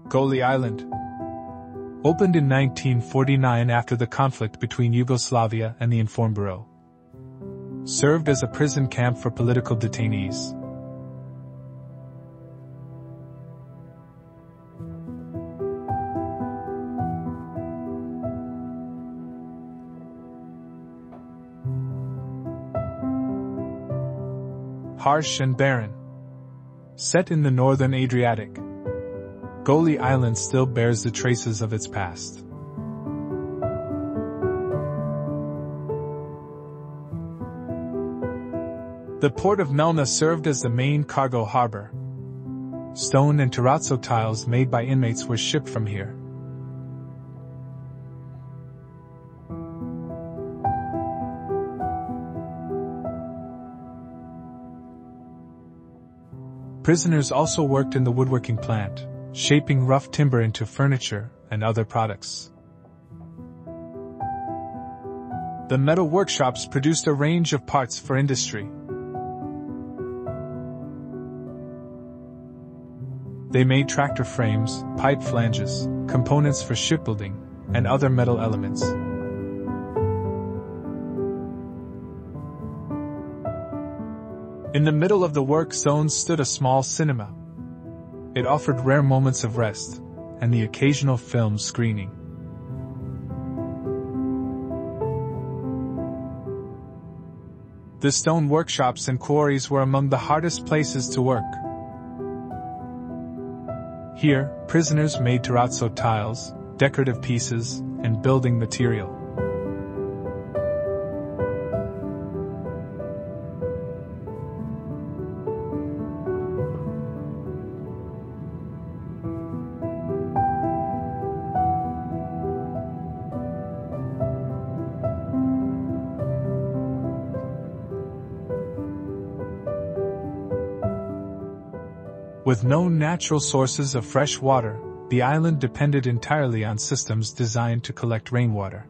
Goli Island. Opened in 1949 after the conflict between Yugoslavia and the Inform Bureau. Served as a prison camp for political detainees. Harsh and barren. Set in the northern Adriatic, Goli Island still bears the traces of its past. The port of Melna served as the main cargo harbor. Stone and terrazzo tiles made by inmates were shipped from here. Prisoners also worked in the woodworking plant, shaping rough timber into furniture and other products. The metal workshops produced a range of parts for industry. They made tractor frames, pipe flanges, components for shipbuilding, and other metal elements. In the middle of the work zone stood a small cinema. It offered rare moments of rest, and the occasional film screening. The stone workshops and quarries were among the hardest places to work. Here, prisoners made terrazzo tiles, decorative pieces, and building material. With no natural sources of fresh water, the island depended entirely on systems designed to collect rainwater.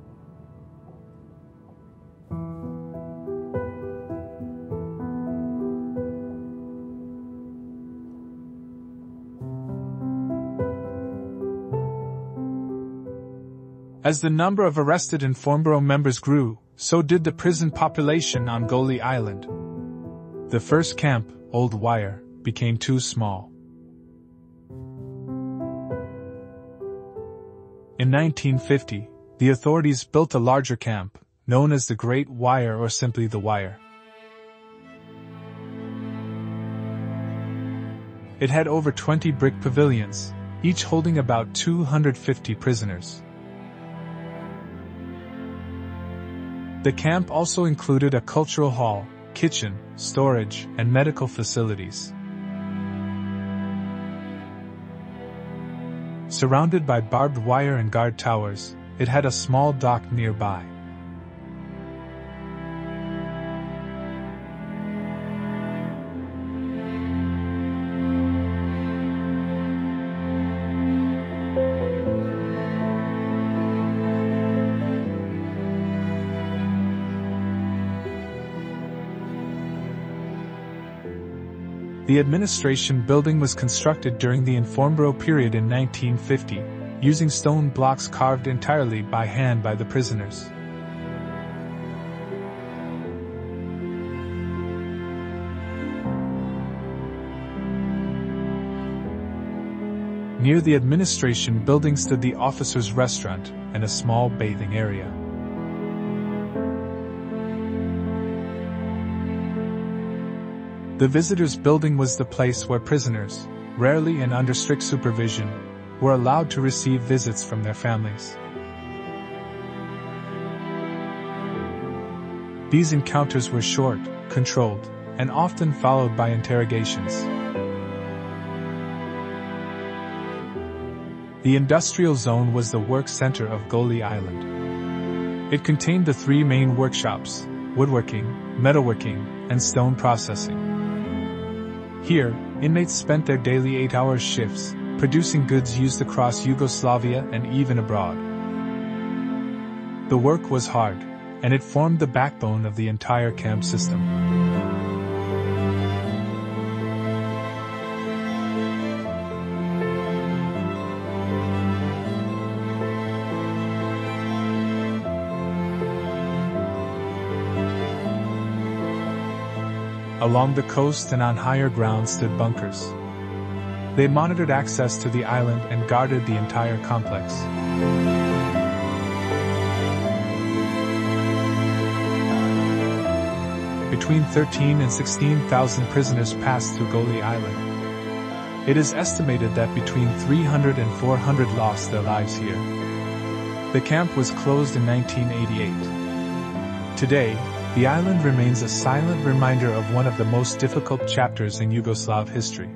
As the number of arrested Inform Bureau members grew, so did the prison population on Goli Island. The first camp, Old Wire, became too small. In 1950, the authorities built a larger camp, known as the Great Wire or simply the Wire. It had over 20 brick pavilions, each holding about 250 prisoners. The camp also included a cultural hall, kitchen, storage, and medical facilities. Surrounded by barbed wire and guard towers, it had a small dock nearby. The administration building was constructed during the Inform Bureau period in 1950, using stone blocks carved entirely by hand by the prisoners. Near the administration building stood the officers' restaurant and a small bathing area. The visitors' building was the place where prisoners, rarely and under strict supervision, were allowed to receive visits from their families. These encounters were short, controlled, and often followed by interrogations. The industrial zone was the work center of Goli Island. It contained the three main workshops: woodworking, metalworking, and stone processing. Here, inmates spent their daily 8-hour shifts, producing goods used across Yugoslavia and even abroad. The work was hard, and it formed the backbone of the entire camp system. Along the coast and on higher ground stood bunkers. They monitored access to the island and guarded the entire complex. Between 13 and 16,000 prisoners passed through Goli Island. It is estimated that between 300 and 400 lost their lives here. The camp was closed in 1988. Today, the island remains a silent reminder of one of the most difficult chapters in Yugoslav history.